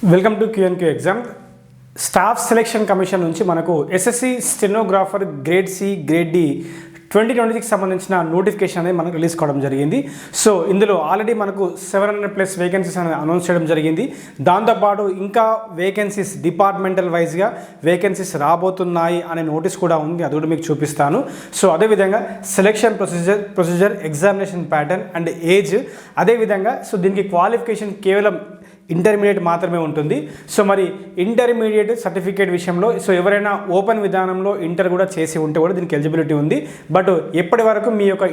Welcome to QNQ exam. Staff selection commission నుంచి మనకు SSC stenographer grade C grade D 2026 సంబంధించిన notification అనేది మనకు రిలీజ్ కావడం జరిగింది. సో ఇందులో ఆల్రెడీ మనకు 700+ వేకెన్సీస్ అనేది అనౌన్స్ చేయడం జరిగింది. దాంతోపాటు ఇంకా వేకెన్సీస్ డిపార్ట్మెంటల్ వైజ్గా వేకెన్సీస్ రాబోతున్నాయి అనే నోటీస్ కూడా ఉంది, అది కూడా మీకు చూపిస్తాను. సో అదేవిధంగా selection procedure examination pattern and age, అదేవిధంగా సో దీనికి క్వాలిఫికేషన్ కేవలం ఇంటర్మీడియట్ మాత్రమే ఉంటుంది. సో మరి ఇంటర్మీడియట్ సర్టిఫికేట్ విషయంలో సో ఎవరైనా ఓపెన్ విధానంలో ఇంటర్ కూడా చేసి ఉంటే కూడా దీనికి ఎలిజిబిలిటీ ఉంది. బట్ ఎప్పటి వరకు మీ యొక్క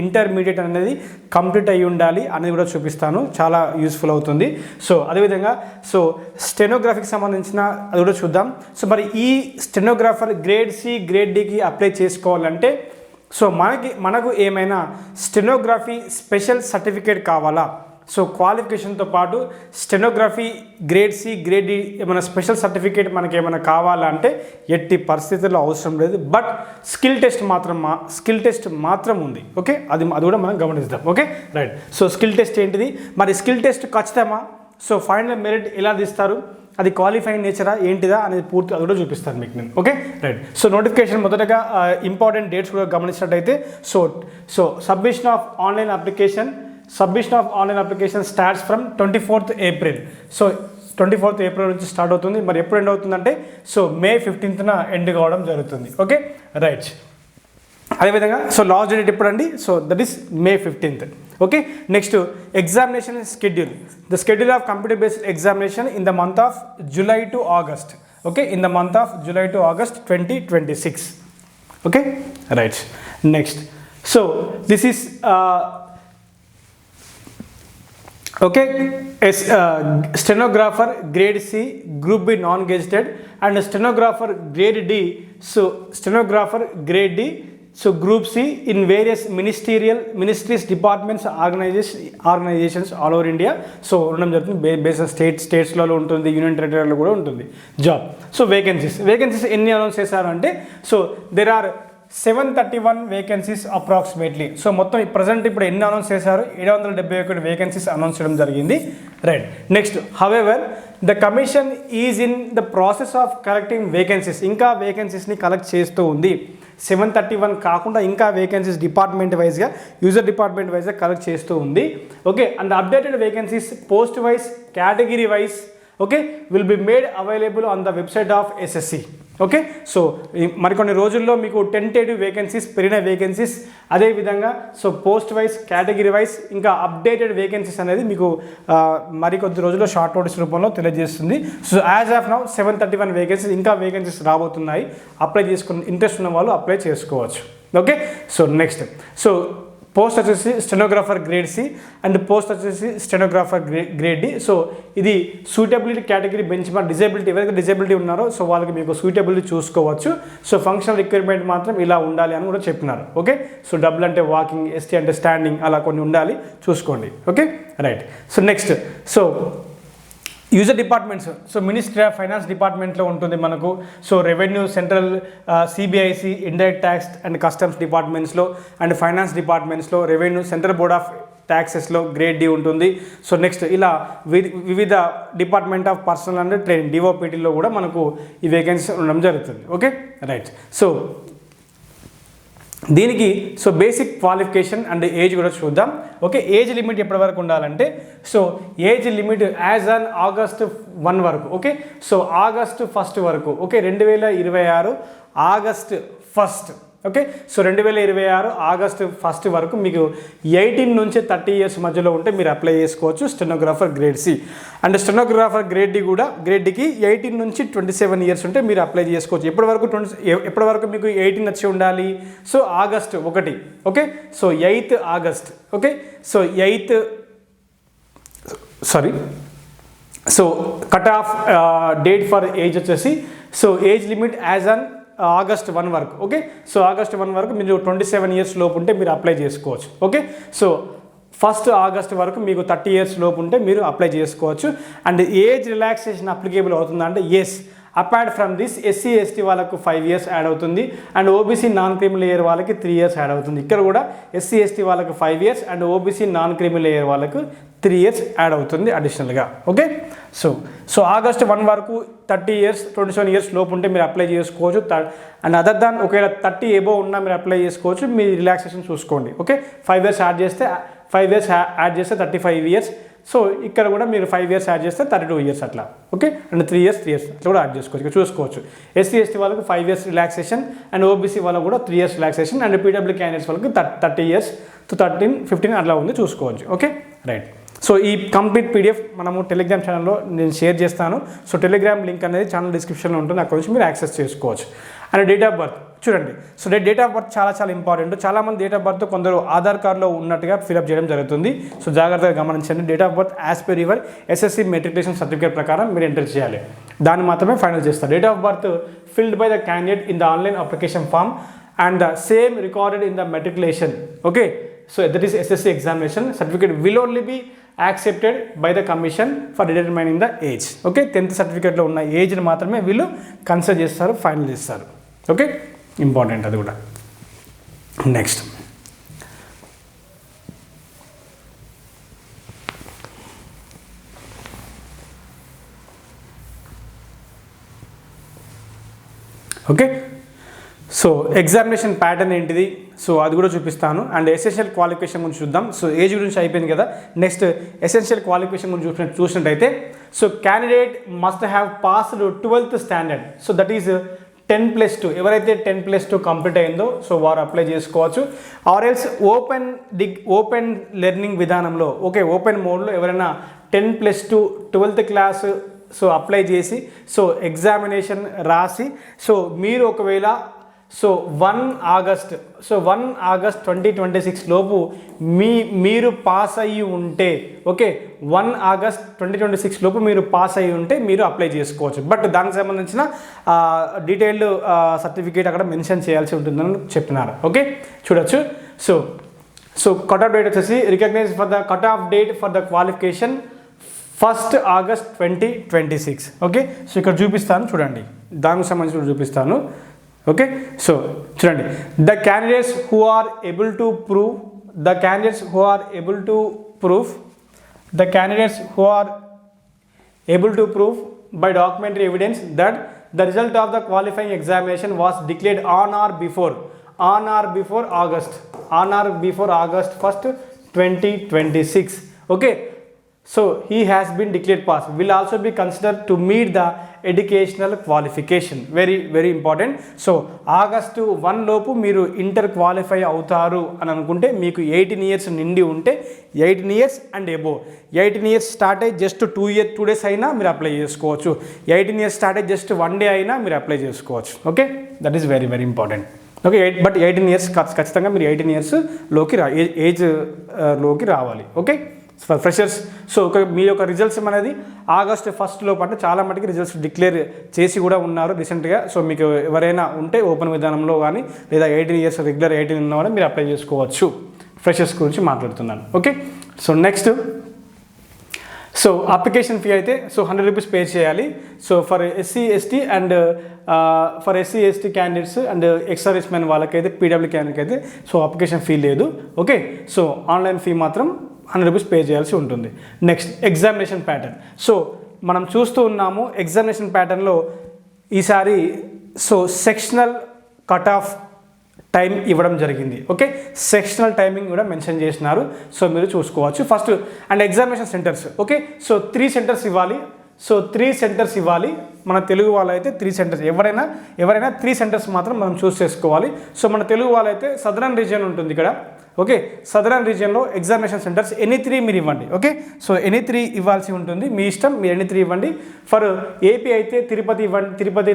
ఇంటర్మీడియట్ అనేది కంప్లీట్ అయ్యి ఉండాలి అనేది కూడా చూపిస్తాను, చాలా యూస్ఫుల్ అవుతుంది. సో అదేవిధంగా సో స్టెనోగ్రఫీకి సంబంధించిన అది కూడా చూద్దాం. సో మరి ఈ స్టెనోగ్రాఫర్ గ్రేడ్ సి గ్రేడ్ డికి అప్లై చేసుకోవాలంటే సో మనకు ఏమైనా స్టెనోగ్రఫీ స్పెషల్ సర్టిఫికేట్ కావాలా? సో క్వాలిఫికేషన్తో పాటు stenography grade C grade D ఏమైనా స్పెషల్ సర్టిఫికేట్ మనకి ఏమైనా కావాలంటే ఎట్టి పరిస్థితుల్లో అవసరం లేదు. బట్ స్కిల్ టెస్ట్ మాత్రం ఉంది. ఓకే, అది కూడా మనం గమనిద్దాం. Okay, right. So skill test ఏంటిది, మరి స్కిల్ టెస్ట్ ఖచ్చితమా? సో ఫైనల్ మెరిట్ ఎలా తీస్తారు, అది క్వాలిఫైయింగ్ నేచరా ఏంటిదా అనేది పూర్తి అది కూడా చూపిస్తాను మీకు నేను. Okay, right. సో నోటిఫికేషన్ మొదటగా ఇంపార్టెంట్ డేట్స్ కూడా గమనించినట్టయితే so submission of online application starts from 24th April. So 24th April నుంచి స్టార్ట్ అవుతుంది. మరి ఎప్పుడు ఎండ్ అవుతుందంటే సో May 15th ఎండ్ కావడం జరుగుతుంది. Okay, right. అదేవిధంగా సో లాస్ట్ డేట్ ఎప్పుడండి? So that is May 15th. Okay, next examination schedule. The schedule of computer based examination in the month of July to August. Okay, in the month of July to August 2026. Okay, right. Next so this is okay, stenographer grade C group B non gazetted and stenographer grade D. So stenographer grade D so group C in various ministries departments organisations all over India. So ఉండడం జరుగుతుంది. Base స్టేట్స్లలో ఉంటుంది, union టెరిటరీలో కూడా ఉంటుంది job. So vacancies ఎన్ని announce చేశారు అంటే so there are 731 vacancies approximately. So మొత్తం ప్రజెంట్ ఇప్పుడు ఎన్ని అనౌన్స్ చేశారు? 771 వేకెన్సీస్ అనౌన్స్ చేయడం జరిగింది. Right. Next, however the commission is in the process of collecting vacancies. ఇంకా వేకెన్సీస్ని కలెక్ట్ చేస్తూ ఉంది. 731 కాకుండా ఇంకా వేకెన్సీస్ డిపార్ట్మెంట్ వైజ్గా యూజర్ డిపార్ట్మెంట్ వైజ్గా కలెక్ట్ చేస్తూ ఉంది. Okay, and updated vacancies post wise category wise okay will be made available on the website of SSC. Okay, so మరికొన్ని రోజుల్లో మీకు టెంటేటివ్ వేకెన్సీస్, పెరిగిన వేకెన్సీస్, అదేవిధంగా so post wise category wise ఇంకా updated vacancies అనేది మీకు మరికొద్ది రోజుల్లో షార్ట్ నోటీస్ రూపంలో తెలియజేస్తుంది. So as of now 731 vacancies, ఇంకా వేకెన్సీస్ రాబోతున్నాయి. అప్లై చేసుకుని ఇంట్రెస్ట్ ఉన్న వాళ్ళు అప్లై చేసుకోవచ్చు. Okay, so next so post వచ్చేసి stenographer grade C and post వచ్చేసి స్టెనోగ్రాఫర్ గ్రేడ్ డి. సో ఇది suitability category bench mark disability, ఎవరైతే డిజేబిలిటీ ఉన్నారో సో వాళ్ళకి మీకు సూటబిలిటీ చూసుకోవచ్చు. సో ఫంక్షనల్ రిక్వైర్మెంట్ మాత్రం ఇలా ఉండాలి అని కూడా చెప్పినారు. ఓకే, సో డబుల్ అంటే వాకింగ్, ఎస్టీ అంటే స్టాండింగ్, అలా కొన్ని ఉండాలి, చూసుకోండి. Okay, right. So next so user departments. So ministry of finance డిపార్ట్మెంట్లో ఉంటుంది మనకు. So revenue, central, CBIC, indirect tax and customs డిపార్ట్మెంట్స్లో అండ్ ఫైనాన్స్ డిపార్ట్మెంట్స్లో, రెవెన్యూ, సెంట్రల్ బోర్డ్ ఆఫ్ ట్యాక్సెస్లో గ్రేడ్ డి ఉంటుంది. సో నెక్స్ట్ ఇలా వివిధ department of personnel and training డిఓపిటీలో కూడా మనకు ఈ వేకెన్సీ ఉండడం జరుగుతుంది. Okay, right. సో దీనికి so basic qualification and age కూడా చూద్దాం. ఓకే, ఏజ్ లిమిట్ ఎప్పటి వరకు ఉండాలంటే so age limit as on August 1 వరకు. ఓకే, సో August 1 వరకు. Okay, 2026 August 1. Okay, so 2026 August 1 వరకు మీకు 18 నుంచి 30 years మధ్యలో ఉంటే మీరు అప్లై చేసుకోవచ్చు stenographer grade C. And stenographer grade D కూడా, గ్రేడ్ డికి 18 నుంచి 27 years ఉంటే మీరు అప్లై చేసుకోవచ్చు. ఎప్పటి వరకు మీకు 18 వచ్చి ఉండాలి? So August 1. Okay, so 8th August. Okay, so 8th so cut off date for age వచ్చేసి so age limit as on August 1 వరకు. ఓకే, సో August 1 వరకు మీరు 27 years లోపు ఉంటే మీరు అప్లై చేసుకోవచ్చు. ఓకే, సో 1st August వరకు మీకు 30 years లోపు ఉంటే మీరు అప్లై చేసుకోవచ్చు. అండ్ ఏజ్ రిలాక్సేషన్ అప్లికేబుల్ అవుతుందా అంటే yes. Apart from this SC ST వాళ్ళకు 5 years యాడ్ అవుతుంది and OBC non criminal layer వాళ్ళకి 3 years యాడ్ అవుతుంది. ఇక్కడ కూడా ఎస్సీ ఎస్టీ వాళ్ళకు 5 years and OBC non criminal layer వాళ్ళకు 3 years యాడ్ అవుతుంది అడిషనల్గా. ఓకే, సో ఆగస్ట్ 1 వరకు 30 years 27 years లోపు ఉంటే మీరు అప్లై చేసుకోవచ్చు. అండ్ అదర్ దాన్ ఒకవేళ 30 ఎబోవ్ ఉన్నా మీరు అప్లై చేసుకోవచ్చు. మీ రిలాక్సేషన్ చూసుకోండి. ఓకే, 5 years యాడ్ చేస్తే 35 years. సో ఇక్కడ కూడా మీరు 5 years యాడ్ చేస్తే 32 years అట్లా. ఓకే, అండ్ 3 years అట్లా కూడా యాడ్ చేసుకోవచ్చు. ఇక్కడ చూసుకోవచ్చు. ఎస్సీ ఎస్టీ వాళ్ళకి 5 years రిలాక్సేషన్ అండ్ ఓబీసీ వాళ్ళకు కూడా 3 years relaxation and PW candidates వాళ్ళకి 30 years to 13, 15 అట్లా ఉంది, చూసుకోవచ్చు. Okay, right. సో ఈ కంప్లీట్ పీడిఎఫ్ మనము టెలిగ్రామ్ ఛానల్లో నేను షేర్ చేస్తాను. సో టెలిగ్రామ్ లింక్ అనేది ఛానల్ డిస్క్రిప్షన్లో ఉంటుంది, అక్కడ నుంచి మీరు యాక్సెస్ చేసుకోవచ్చు. అండ్ డేట్ ఆఫ్ బర్త్ చూడండి. సో డేట్ ఆఫ్ బర్త్ చాలా ఇంపార్టెంట్. చాలామంది డేట్ ఆఫ్ బర్త్ కొందరు ఆధార్ కార్డులో ఉన్నట్టుగా ఫిలప్ చేయడం జరుగుతుంది. సో జాగ్రత్తగా గమనించండి. Date of birth as per your SSC matriculation certificate ప్రకారం మీరు ఎంటర్ చేయాలి. దాన్ని మాత్రమే ఫైనల్ చేస్తారు. Date of birth filled by the candidate in the online application form and the same recorded in the matriculation. Okay, so that is SSC examination certificate will only be accepted by the commission for determining the age. Okay, 10th certificate లో ఉన్న age ని మాత్రమే వీళ్ళు consider చేస్తారు, final చేస్తారు. Okay, important అది కూడా. Next okay, so examination pattern ఏంటిది, సో అది కూడా చూపిస్తాను. అండ్ ఎసెన్షియల్ క్వాలిఫికేషన్ గురించి చూద్దాం. సో ఏజ్ గురించి అయిపోయింది కదా. నెక్స్ట్ ఎసెన్షియల్ క్వాలిఫికేషన్ గురించి చూసినట్టయితే, so candidate must have passed 12th standard. So that is 10+2. ఎవరైతే 10+2 కంప్లీట్ అయిందో సో వారు అప్లై చేసుకోవచ్చు. ఆర్ ఎల్స్ ఓపెన్ లెర్నింగ్ విధానంలో, ఓకే, ఓపెన్ మోడ్లో ఎవరైనా 10+2 12th క్లాస్ సో అప్లై చేసి సో ఎగ్జామినేషన్ రాసి సో మీరు ఒకవేళ సో 1 ఆగస్ట్ 2026 లోపు మీరు పాస్ అయ్యి ఉంటే, ఓకే, 1 ఆగస్ట్ 2026 లోపు మీరు పాస్ అయ్యి ఉంటే మీరు అప్లై చేసుకోవచ్చు. బట్ దానికి సంబంధించిన డీటెయిల్డ్ సర్టిఫికేట్ అక్కడ మెన్షన్ చేయాల్సి ఉంటుందని చెప్పినారు. ఓకే, చూడొచ్చు. సో కట్ ఆఫ్ డేట్ వచ్చేసి recognise for the cut off date for the qualification 1st August 2026. Okay, so ఇక్కడ చూపిస్తాను చూడండి, దానికి సంబంధించి చూపిస్తాను. ఓకే, సో చూడండి, the candidates who are able to prove by documentary evidence that the result of the qualifying examination was declared on or before August 1st 2026. Okay, so he has been declared pass will also be considered to meet the educational qualification. very important. so August 1 లోపు మీరు inter qualify అవుతారు అని అనుకుంటే మీకు 18 years నిండి ఉంటే 18 years and above, 18 years start అయ్యి just 2 days అయినా మీరు అప్లై చేసుకోవచ్చు. 18 years స్టార్ట్ అయ్యి జస్ట్ 1 day అయినా మీరు అప్లై చేసుకోవచ్చు. Okay, that is very important. Okay, but 18 years ఖచ్చితంగా మీరు 18 years లోకి ఏజ్ లోకి రావాలి. Okay, for freshers. సో మీ యొక్క రిజల్ట్స్ అనేది August 1st లోపు, అంటే చాలా మటుకు రిజల్ట్స్ డిక్లేర్ చేసి కూడా ఉన్నారు రీసెంట్గా. సో మీకు ఎవరైనా ఉంటే ఓపెన్ విధానంలో కానీ లేదా 18 years రెగ్యులర్ 18 ఉన్నవారు మీరు అప్లై చేసుకోవచ్చు. ఫ్రెషర్స్ గురించి మాట్లాడుతున్నాను. Okay, so next so application fee అయితే సో 100 rupees పే చేయాలి. So for SC ST candidates and ex service men వాళ్ళకైతే పీడబ్ల్యూ క్యాండిడేట్కి అయితే సో అప్లికేషన్ ఫీ లేదు. ఓకే, సో ఆన్లైన్ ఫీ మాత్రం 100 rupees పే చేయాల్సి ఉంటుంది. Next examination pattern. సో మనం చూస్తూ ఉన్నాము ఎగ్జామినేషన్ ప్యాటర్న్లో ఈసారి so sectional cut off time ఇవ్వడం జరిగింది. ఓకే, సెక్షనల్ టైమింగ్ కూడా మెన్షన్ చేసినారు. సో మీరు చూసుకోవచ్చు. First and examination centres. Okay, so 3 centers ఇవ్వాలి. సో 3 centers ఇవ్వాలి. మన తెలుగు వాళ్ళైతే 3 centers, ఎవరైనా 3 centers మాత్రం మనం చూస్ చేసుకోవాలి. సో మన తెలుగు వాళ్ళైతే సదరన్ రీజియన్ ఉంటుంది ఇక్కడ. ఓకే, సదరన్ రీజియన్లో ఎగ్జామినేషన్ సెంటర్స్ ఎనీ 3 మీరు ఇవ్వండి. ఓకే, సో ఎనీ 3 ఇవ్వాల్సి ఉంటుంది, మీ ఇష్టం, మీరు ఎనీ 3 ఇవ్వండి. ఫర్ ఏపీ అయితే తిరుపతి ఇవ్వండి. Tirupati,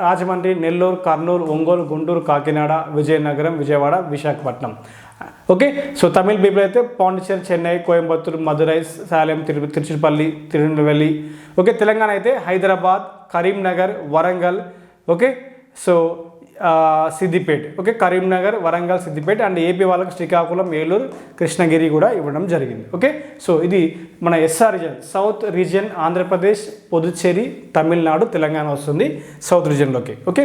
Rajahmundry, Nellore, Kurnool, Ongole, Guntur, Kakinada, Vizianagaram, Vijayawada, Visakhapatnam. Okay, so Tamil people అయితే పాండిచేరి, చెన్నై, కోయంబత్తూరు, మదురై, సాలెం, తిరుచిపల్లి, తిరునెల్వేలి. ఓకే, తెలంగాణ అయితే Hyderabad, Karimnagar, Warangal. Okay, so Siddipet, okay, Karimnagar, Warangal, Siddipet, and AP వాళ్ళకి శ్రీకాకుళం, ఏలూరు, కృష్ణగిరి కూడా ఇవ్వడం జరిగింది. ఓకే, సో ఇది మన SR region, south region, Andhra Pradesh, Puducherry, Tamil Nadu, Telangana వస్తుంది సౌత్ రీజియన్లోకి. ఓకే,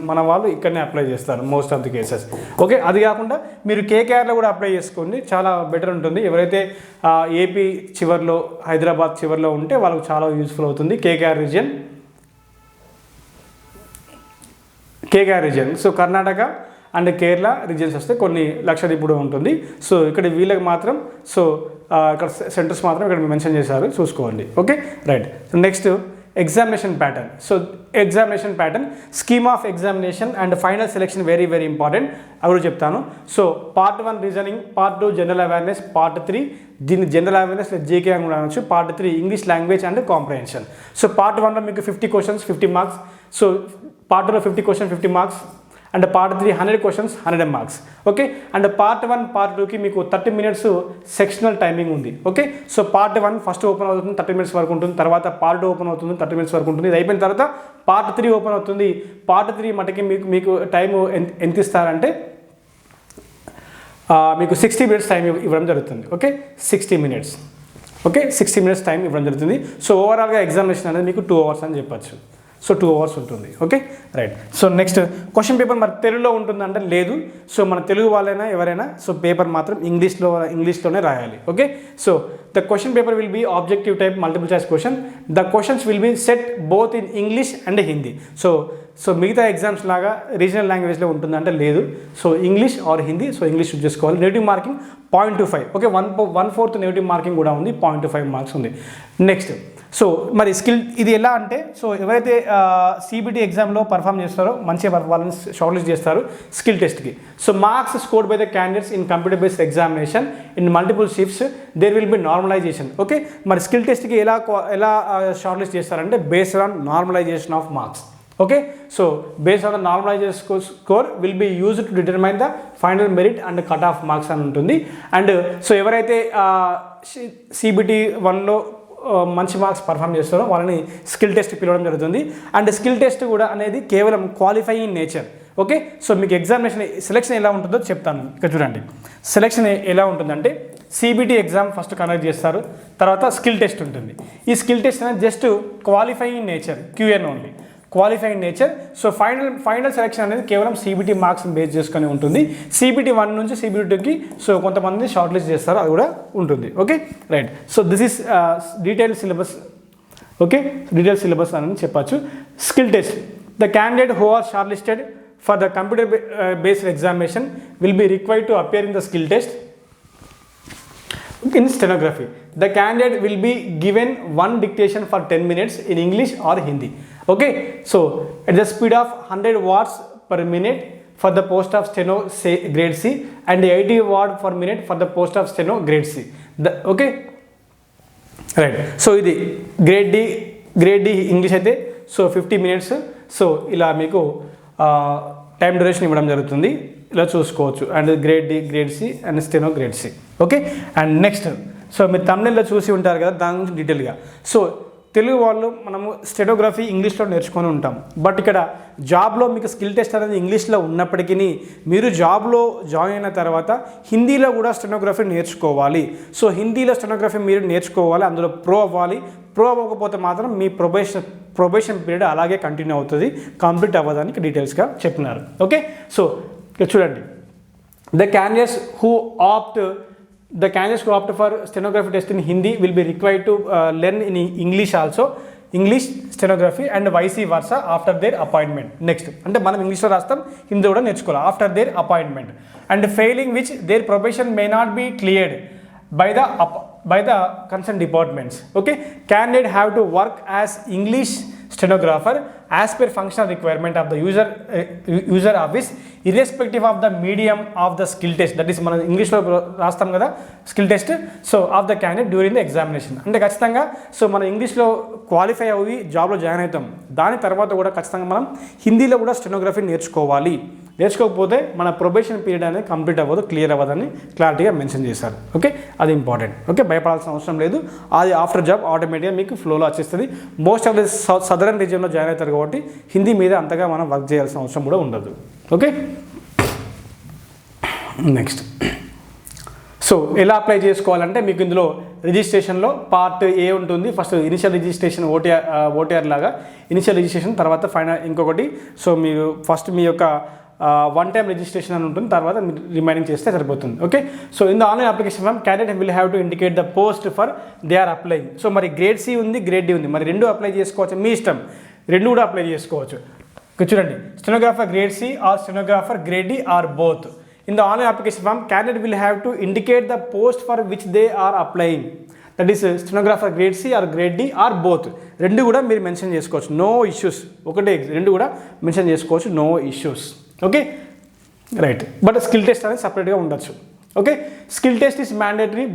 మన వాళ్ళు ఇక్కడనే అప్లై చేస్తారు most of the cases. Okay, అది కాకుండా మీరు కేకేఆర్లో కూడా అప్లై చేసుకోండి, చాలా బెటర్ ఉంటుంది. ఎవరైతే ఏపీ చివరిలో, హైదరాబాద్ చివరిలో ఉంటే వాళ్ళకి చాలా యూస్ఫుల్ అవుతుంది KKR region. So Karnataka and Kerala regions వస్తే కొన్ని లక్షలు ఇప్పుడు ఉంటుంది. సో ఇక్కడ వీళ్ళకి మాత్రం సో ఇక్కడ సెంటర్స్ మాత్రం ఇక్కడ మెన్షన్ చేశారు, చూసుకోండి. Okay, right. Next examination pattern. So examination pattern, scheme of examination and final selection very very important, అవి కూడా చెప్తాను. So part 1 reasoning, part 2 general awareness, part 3 దీన్ని జనరల్ అవేర్నెస్ జీకే అని కూడా అనొచ్చు, part 3 English language and comprehension. So part 1లో మీకు 50 questions 50 marks, so part 2లో 50 question 50 marks, and part 3 100 questions 100 marks. Okay, and part 1 part 2కి మీకు 30 minutes sectional timing ఉంది. Okay, so part 1 first open అవుతుంది 30 minutes వరకు ఉంటుంది, తర్వాత పార్ట్ 2 ఓపెన్ అవుతుంది 30 minutes వరకు ఉంటుంది, ఇది అయిపోయిన తర్వాత పార్ట్ 3 ఓపెన్ అవుతుంది. పార్ట్ 3 మటుకి మీకు టైం ఎంత ఇస్తారంటే మీకు 60 minutes టైం ఇవ్వడం జరుగుతుంది. Okay, 60 minutes. Okay, 60 minutes time ఇవ్వడం జరుగుతుంది. సో ఓవరాల్గా ఎగ్జామినేషన్ అనేది మీకు 2 hours అని చెప్పచ్చు. సో 2 hours ఉంటుంది. Okay, right. So next question paper మరి తెలుగులో ఉంటుందంటే లేదు. సో మన తెలుగు వాళ్ళైనా ఎవరైనా సో పేపర్ మాత్రం ఇంగ్లీష్లోనే రాయాలి. Okay, so the question paper will be objective type multiple choice question. The questions will be set both in English and Hindi. So మిగతా ఎగ్జామ్స్ లాగా రీజనల్ లాంగ్వేజ్లో ఉంటుందంటే లేదు. So English or Hindi, so English choose చేసుకోవాలి. Negative marking 0.25. Okay, 1/4 negative marking కూడా ఉంది, 0.25 marks ఉంది. Next so మరి స్కిల్ ఇది ఎలా అంటే, సో ఎవరైతే సిబిటి ఎగ్జామ్లో పర్ఫామ్ చేస్తారో మంచిగా వాళ్ళని షార్ట్ లిస్ట్ చేస్తారు స్కిల్ టెస్ట్కి. So marks scored by the candidates in computer based examination in multiple shifts there will be normalisation. Okay, మరి స్కిల్ టెస్ట్కి ఎలా షార్ట్ లిస్ట్ చేస్తారంటే based on normalisation of marks. Okay, so based on the normalisation score will be used to determine the final merit and cut off marks అని ఉంటుంది. And so ఎవరైతే CBT 1లో మంచి marks perform చేస్తారో వాళ్ళని skill test పిలవడం జరుగుతుంది. And skill test కూడా అనేది కేవలం qualify in nature. Okay, so మీకు ఎగ్జామినేషన్ సెలెక్షన్ ఎలా ఉంటుందో చెప్తాను. ఇక్కడ చూడండి, సెలెక్షన్ ఎలా ఉంటుందంటే సిబిటి ఎగ్జామ్ ఫస్ట్ కండక్ట్ చేస్తారు, తర్వాత స్కిల్ టెస్ట్ ఉంటుంది. ఈ స్కిల్ టెస్ట్ అనేది just qualify in nature, QN only, qualify in nature. So final selection అనేది కేవలం సిబిటి మార్క్స్ బేస్ చేసుకొని ఉంటుంది. సిబిటి 1 నుంచి సిబిటి 2కి సో కొంతమంది షార్ట్ లిస్ట్ చేస్తారు, అది కూడా ఉంటుంది. Okay, right. So this is detail syllabus. Okay, detail syllabus అని చెప్పచ్చు. Skill test, the candidate who are short listed for the computer based examination will be required to appear in the skill test in stenography. The candidate will be given one dictation for 10 minutes in English or Hindi. Okay, so at the speed of 100 words per minute for the post of steno grade C and 80 words per minute for the post of steno grade C. Okay, right. So ఇది grade D English అయితే so 50 minutes. So ఇలా మీకు time duration ఇవ్వడం జరుగుతుంది, ఇలా చూసుకోవచ్చు. And grade D, grade C and steno grade C. Okay, and next so మీరు తమిళలో చూసి ఉంటారు కదా, దాని గురించి డీటెయిల్గా. సో తెలుగు వాళ్ళు మనము స్టెనోగ్రఫీ ఇంగ్లీష్లో నేర్చుకొని ఉంటాం, బట్ ఇక్కడ జాబ్లో మీకు స్కిల్ టెస్ట్ అనేది ఇంగ్లీష్లో ఉన్నప్పటికీ మీరు జాబ్లో జాయిన్ అయిన తర్వాత హిందీలో కూడా స్టెనోగ్రఫీ నేర్చుకోవాలి. సో హిందీలో స్టెనోగ్రఫీ మీరు నేర్చుకోవాలి, అందులో ప్రో అవ్వాలి. ప్రో అవ్వకపోతే మాత్రం మీ ప్రొబేషన్ పీరియడ్ అలాగే కంటిన్యూ అవుతుంది, కంప్లీట్ అవ్వడానికి డీటెయిల్స్గా చెప్పినారు. ఓకే, సో చూడండి, the candidates who opt for stenography test in Hindi will be required to learn in English also, English stenography and vice versa after their appointment. Next, అంటే మనం ఇంగ్లీష్లో రాస్తాం, హిందీ కూడా నేర్చుకోవాలి after their appointment. And failing which their probation may not be cleared by the concerned departments. Okay, candidate have to work as English stenographer as per functional requirement of the user office irrespective of the medium of the skill test. That is మనం ఇంగ్లీష్లో రాస్తాం కదా skill test, so of the candidate during the examination. అంటే ఖచ్చితంగా so మనం ఇంగ్లీష్లో qualify అయ్యి జాబ్లో జాయిన్ అవుతాం, దాని తర్వాత కూడా ఖచ్చితంగా మనం హిందీలో కూడా స్టెనోగ్రఫీ నేర్చుకోవాలి. నేర్చుకోకపోతే మన ప్రొబేషన్ పీరియడ్ అనేది కంప్లీట్ అవ్వదు, క్లియర్ అవ్వదని క్లారిటీగా మెన్షన్ చేశారు. ఓకే, అది ఇంపార్టెంట్. ఓకే, భయపడాల్సిన అవసరం లేదు, అది ఆఫ్టర్ జాబ్ ఆటోమేటిక్గా మీకు ఫ్లోలో వచ్చేస్తుంది. మోస్ట్ ఆఫ్ ది సదరన్ రీజియన్లో జాయిన్ అవుతారు కాబట్టి హిందీ మీద అంతగా మనం వర్క్ చేయాల్సిన అవసరం కూడా ఉండదు. Okay, next. సో ఎలా అప్లై చేసుకోవాలంటే మీకు ఇందులో రిజిస్ట్రేషన్లో పార్ట్ ఏ ఉంటుంది. ఫస్ట్ ఇనిషియల్ రిజిస్ట్రేషన్ ఓటీఆర్ లాగా ఇనిషియల్ రిజిస్ట్రేషన్, తర్వాత ఫైనల్ ఇంకొకటి. సో మీరు ఫస్ట్ మీ యొక్క వన్ టైం రిజిస్ట్రేషన్ అని ఉంటుంది, తర్వాత మీరు రిమైనింగ్ చేస్తే సరిపోతుంది. Okay, so in the online application form candidate will have to indicate the post for they are applying. So మరి గ్రేడ్ సి ఉంది, గ్రేడ్ డి ఉంది, మరి రెండు అప్లై చేసుకోవచ్చు, మీ ఇష్టం, రెండు కూడా అప్లై చేసుకోవచ్చు. చూడండి, stenographer grade C or stenographer grade D or both. In the online application form, candidate will have to indicate the post for which they are applying. That is stenographer grade C or grade D or both. రెండు కూడా మీరు mention చేసుకోవచ్చు, no issues. ఒకటే రెండు కూడా mention చేసుకోవచ్చు, no issues. Okay, right. But skill test అనేది సపరేట్గా ఉండొచ్చు. Okay, skill test is mandatory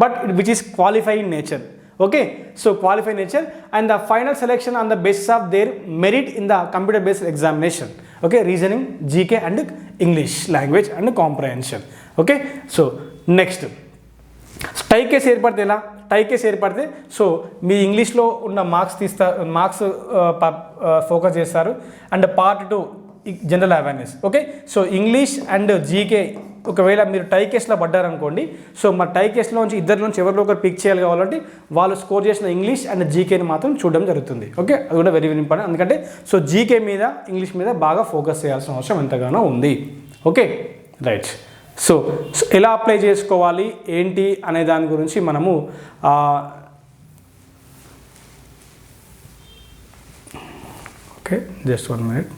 but which is qualify in nature. Okay, so qualify nature and the final selection on the basis of their merit in the computer based examination. Okay, reasoning, GK and English language and comprehension. Okay, so next tie case ఏర్పడితే ఎలా, టై case ఏర్పడితే so మీ ఇంగ్లీష్లో ఉన్న marks focus చేస్తారు. And part 2 general awareness. Okay, so English and GK ఒకవేళ మీరు టై కేసులో పడ్డారనుకోండి, so మా టై కేసులో నుంచి ఇద్దరి నుంచి ఎవరిలో ఒకరు పిక్ చేయాలి కావాలంటే వాళ్ళు స్కోర్ చేసిన ఇంగ్లీష్ అండ్ జీకేని మాత్రం చూడడం జరుగుతుంది. ఓకే, అది కూడా వెరీ వెరీ ఇంపార్టెంట్. ఎందుకంటే సో జీకే మీద ఇంగ్లీష్ మీద బాగా ఫోకస్ చేయాల్సిన అవసరం ఎంతగానో ఉంది. Okay, right. సో ఎలా అప్లై చేసుకోవాలి ఏంటి అనే దాని గురించి మనము okay, just 1 minute.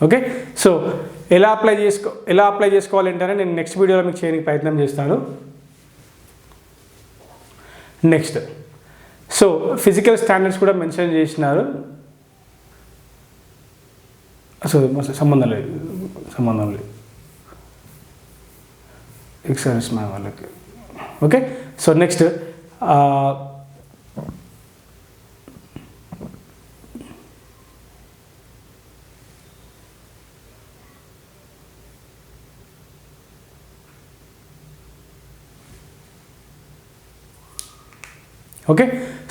Okay, so ఎలా అప్లై చేసుకోవాలి ఏంటంటే నేను నెక్స్ట్ వీడియోలో మీకు చేయడానికి ప్రయత్నం చేస్తాను. నెక్స్ట్, సో ఫిజికల్ స్టాండర్డ్స్ కూడా మెన్షన్ చేసినారు. అసలు సంబంధం లేదు ఎక్సర్సైజ్ మా వాళ్ళకి. Okay, so next okay,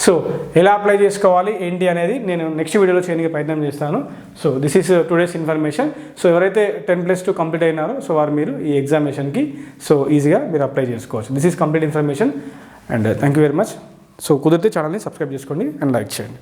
so ఎలా అప్లై చేసుకోవాలి ఏంటి అనేది నేను నెక్స్ట్ వీడియోలో చేయడానికి ప్రయత్నం చేస్తాను. So this is today's information. So ఎవరైతే 10+2 కంప్లీట్ అయినారో సో వారు మీరు ఈ ఎగ్జామినేషన్కి సో ఈజీగా మీరు అప్లై చేసుకోవచ్చు. This is complete information and thank you very much. So కుదిరితే ఛానల్ని సబ్స్క్రైబ్ చేసుకోండి అండ్ లైక్ చేయండి.